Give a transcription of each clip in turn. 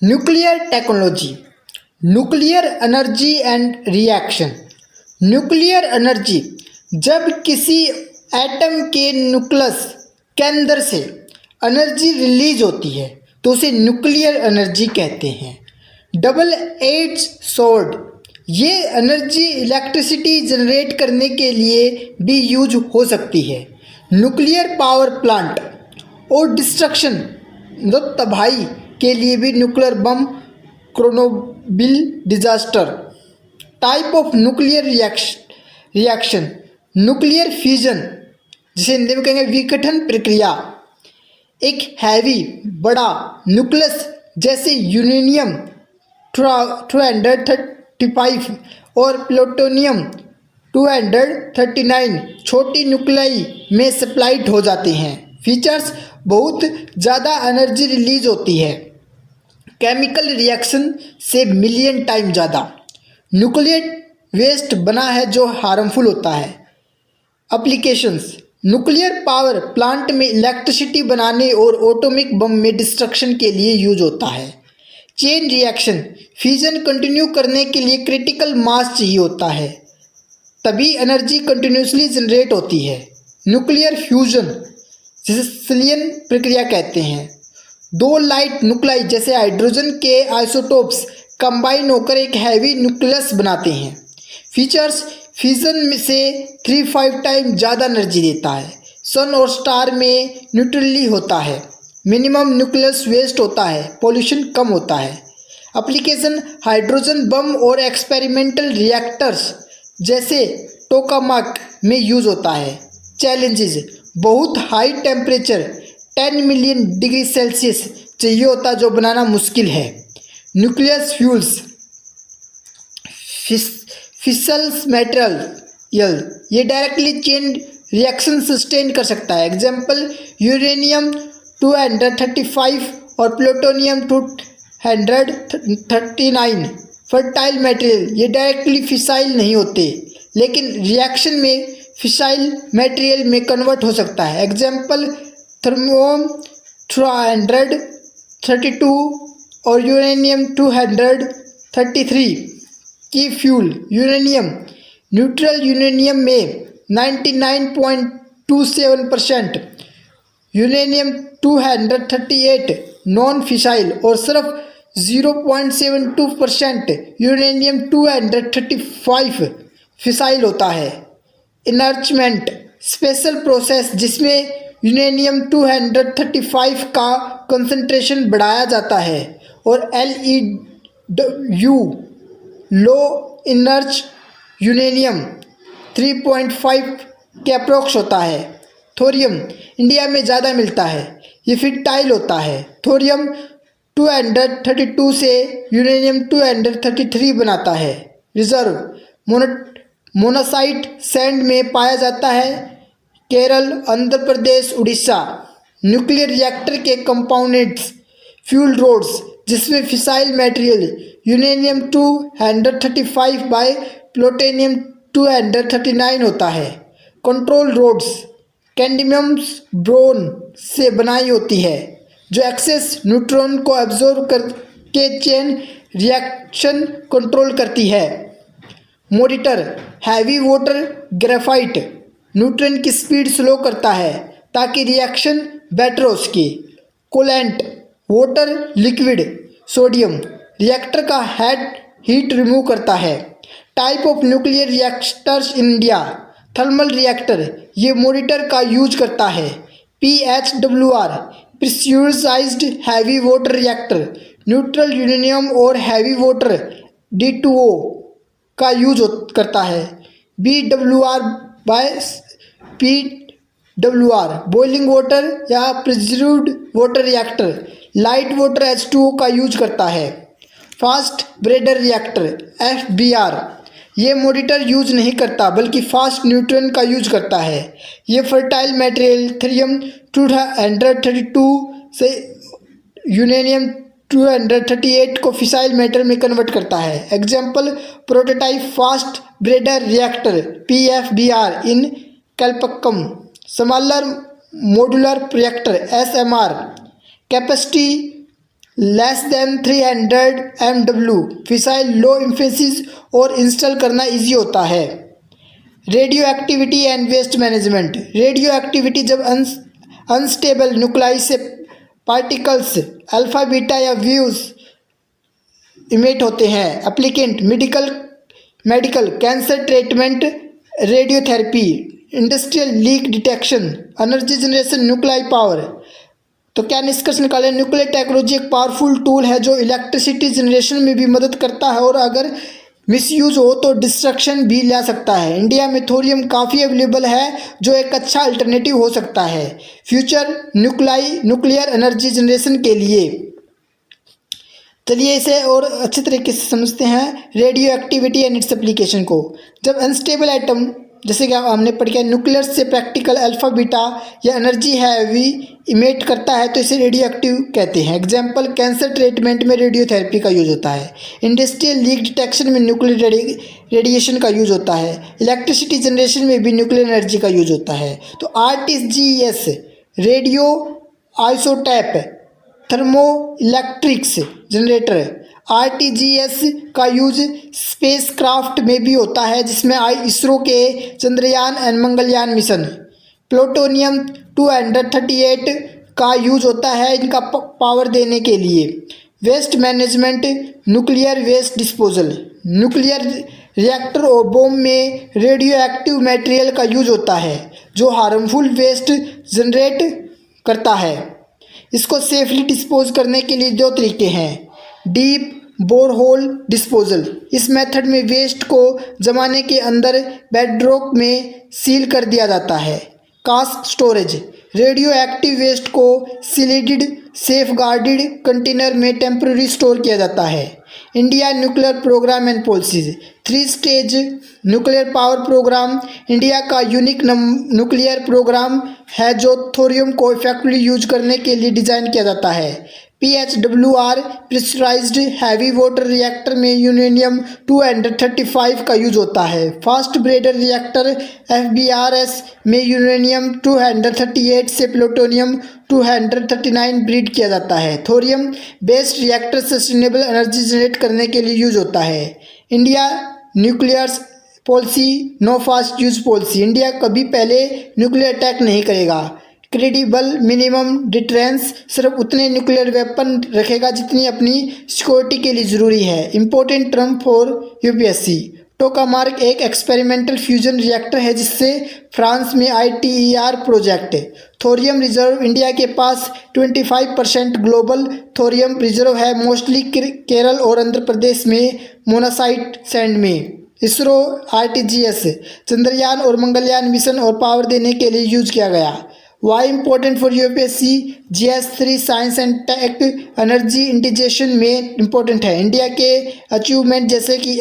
Nuclear technology, nuclear energy and reaction. Nuclear energy जब किसी atom के न्यूक्लियस के अंदर से एनर्जी रिलीज होती है तो उसे न्यूक्लियर एनर्जी कहते हैं। डबल एज स्वॉर्ड, ये एनर्जी इलेक्ट्रिसिटी जनरेट करने के लिए भी यूज हो सकती है। न्यूक्लियर पावर प्लांट और डिस्ट्रक्शन मतलब तबाही के लिए भी, nuclear bomb, Chernobyl disaster. Type of nuclear reaction, nuclear fusion जिसे हिंदी में कहेंगे विघटन प्रक्रिया। एक हैवी बड़ा न्यूक्लियस जैसे यूरेनियम 235 और प्लूटोनियम 239 छोटी न्यूक्लियाई में सप्लाइड हो जाते हैं। फीचर्स, बहुत ज़्यादा एनर्जी रिलीज होती है, केमिकल रिएक्शन से मिलियन टाइम ज़्यादा, न्यूक्लियर वेस्ट बना है जो हार्मफुल होता है। एप्लीकेशंस, न्यूक्लियर पावर प्लांट में इलेक्ट्रिसिटी बनाने और एटॉमिक बम में डिस्ट्रक्शन के लिए यूज होता है। चेन रिएक्शन, फ्यूजन कंटिन्यू करने के लिए क्रिटिकल मास चाहिए होता है, तभी एनर्जी कंटिन्यूसली जनरेट होती है। न्यूक्लियर फ्यूजन जिसे सिलियन प्रक्रिया कहते हैं, दो लाइट न्यूक्लाई जैसे हाइड्रोजन के आइसोटोप्स कंबाइन होकर एक हैवी न्यूक्लियस बनाते हैं। फीचर्स, फ्यूजन से 3-5 टाइम ज़्यादा एनर्जी देता है, सन और स्टार में न्यूट्रली होता है, मिनिमम न्यूक्लियस वेस्ट होता है, पोल्यूशन कम होता है। एप्लीकेशन, हाइड्रोजन बम और एक्सपेरिमेंटल रिएक्टर्स जैसे टोकामाक में यूज़ होता है। चैलेंजेस, बहुत high temperature 10 million degree Celsius चाहिए होता जो बनाना मुश्किल है। न्यूक्लियस फ्यूल्स, फिसल्स मटेरियल, ये डायरेक्टली चेन रिएक्शन सस्टेन कर सकता है। एग्जाम्पल, यूरेनियम 235 और प्लूटोनियम 239 फर्टाइल मटेरियल, ये डायरेक्टली फिसाइल नहीं होते लेकिन रिएक्शन में फिसाइल मटेरियल में कन्वर्ट हो सकता है। एग्जाम्पल, थर्मियम 332 और यूरेनियम 233 की फ्यूल। यूरेनियम, न्यूट्रल यूरेनियम में 99.27%, यूरेनियम 238 नॉन फिसाइल और सिर्फ 0.72% यूरेनियम 235 फिसाइल होता है। इनर्चमेंट, स्पेशल प्रोसेस जिसमें यूरेनियम 235 का कंसंट्रेशन बढ़ाया जाता है और LEU लो इनर्ज यूरेनियम 3.5 के अप्रोक्स होता है। थोरियम, इंडिया में ज़्यादा मिलता है, ये फिटाइल होता है। थोरियम 232 से यूरेनियम 233 बनाता है। रिजर्व, मोनासाइट सैंड में पाया जाता है, केरल, आंध्र प्रदेश, उड़ीसा। न्यूक्लियर रिएक्टर के कंपोनेंट्स, फ्यूल रोड्स जिसमें fissile material uranium 235 by plutonium 239 होता है। कंट्रोल रोड्स, कैडमियम बोरोन से बनाई होती है जो एक्सेस न्यूट्रॉन को एब्जॉर्ब करके चेन रिएक्शन कंट्रोल करती है। Monitor, heavy water graphite neutron की स्पीड स्लो करता है ताकि रिएक्शन बेटर हो सके। Coolant, water liquid sodium reactor का हीट रिमूव करता है। Type of nuclear reactors in India, thermal reactor, ये मॉनिटर का यूज करता है। PHWR, pressurised heavy water reactor, neutral uranium और हैवी वाटर D2O का यूज करता है। BWR bye PWR, boiling water या preserved water reactor, light water H2O का यूज करता है। फास्ट ब्रेडर रिएक्टर FBR, ये मॉनिटर यूज नहीं करता बल्कि फास्ट न्यूट्रॉन का यूज करता है। ये फर्टाइल मटेरियल थोरियम 232 से यूरेनियम 238 को फिसाइल मटेरियल में कन्वर्ट करता है। Example, prototype fast breeder reactor PFBR in Kalpakkam. Smaller modular reactor SMR, capacity less than 300 MW fissile low emphasis और इंस्टॉल करना इजी होता है। Radio activity and waste management. Radio activity जब unstable nuclei से particles alpha beta या views emit होते हैं। Applicant medical cancer treatment, radiotherapy, industrial leak detection, energy generation, nuclear power. तो क्या निष्कर्ष निकालें? न्यूक्लियर टेक्नोलॉजी एक पावरफुल टूल है जो इलेक्ट्रिसिटी जनरेशन में भी मदद करता है और अगर मिसयूज हो तो डिस्ट्रक्शन भी ला सकता है। इंडिया में थोरियम काफ़ी अवेलेबल है जो एक अच्छा अल्टरनेटिव हो सकता है फ्यूचर न्यूक्लियर एनर्जी जनरेशन के लिए। चलिए इसे और अच्छे तरीके से समझते हैं radio activity and its application को। जब अनस्टेबल एटम जैसे कि हमने पढ़ किया न्यूक्लियर से प्रैक्टिकल अल्फा बीटा या एनर्जी हैवी इमिट करता है तो इसे रेडियो एक्टिव कहते हैं। एग्जाम्पल कैंसर ट्रीटमेंट में रेडियोथेरेपी का यूज होता है, इंडस्ट्रियल लीक डिटेक्शन में न्यूक्लियर रेडिएशन का यूज होता है, इलेक्ट्रिसिटी जनरेशन में भी न्यूक्लियर एनर्जी का यूज होता है। तो RTGS radio isotope thermo electrics generator RTGS का यूज स्पेस क्राफ्ट में भी होता है जिसमें इसरो के Chandrayaan and Mangalyaan mission. Plutonium 238 का यूज होता है इनका पावर देने के लिए। Waste management nuclear waste disposal. Nuclear reactor और बॉम्ब में रेडियो एक्टिव मटेरियल का यूज होता है जो हार्मफुल वेस्ट जनरेट करता है। इसको सेफली डिस्पोज करने के लिए दो तरीके हैं। डीप बोरहोल डिस्पोजल, इस मेथड में वेस्ट को जमाने के अंदर बेडरॉक में सील कर दिया जाता है। Cast storage, radioactive waste को सील्ड सेफ गार्डेड कंटेनर में टेम्पररी स्टोर किया जाता है। India nuclear program and policies. 3 stage nuclear power program India का यूनिक न्यूक्लियर प्रोग्राम है जो थोरियम को इफेक्टिवली यूज करने के लिए डिज़ाइन किया जाता है। PHWR pressurised heavy water reactor में यूरेनियम 235 का यूज होता है। फास्ट ब्रेडर रिएक्टर FBRS में यूरेनियम 238 से प्लूटोनियम 239 ब्रीड किया जाता है। Thorium based reactor sustainable energy generate करने के लिए यूज होता है। India nuclear policy no fast use policy. India कभी पहले न्यूक्लियर अटैक नहीं करेगा। क्रेडिबल मिनिमम डिटरेंस, सिर्फ उतने न्यूक्लियर वेपन रखेगा जितनी अपनी सिक्योरिटी के लिए ज़रूरी है। Important term for UPSC। टोकामार्क एक एक्सपेरिमेंटल फ्यूजन रिएक्टर है जिससे फ्रांस में ITER project. Thorium reserve, India के पास 25% ग्लोबल थोरियम रिजर्व है, मोस्टली केरल और आंध्र प्रदेश में मोनासाइट सैंड में। इसरो RTGS चंद्रयान और मंगलयान मिशन और पावर देने के लिए यूज किया गया। Why important for UPSC? GS3 science and tech energy integration में इम्पोर्टेंट है। इंडिया के अचीवमेंट जैसे कि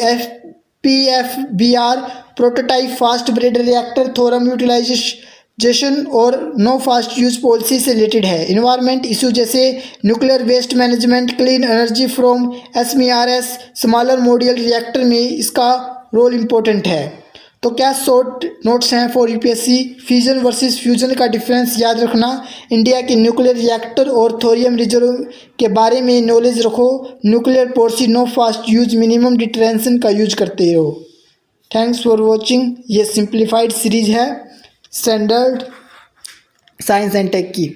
PFBR prototype, fast breeder reactor, thorium utilization और नो फास्ट यूज पॉलिसी से रिलेटेड है। इन्वायरमेंट इशू जैसे nuclear waste management, clean energy from SMRS, smaller modular reactor में इसका रोल इम्पोर्टेंट है। तो क्या शॉर्ट नोट्स हैं for UPSC? Fusion versus fusion का डिफरेंस याद रखना। इंडिया के न्यूक्लियर रिएक्टर और थोरियम रिजर्व के बारे में नॉलेज रखो। Nuclear policy no fast use, minimum deterrence का यूज करते रहो। Thanks for watching. ये सिंप्लीफाइड सीरीज है स्टैंडर्ड साइंस एंड टेक की।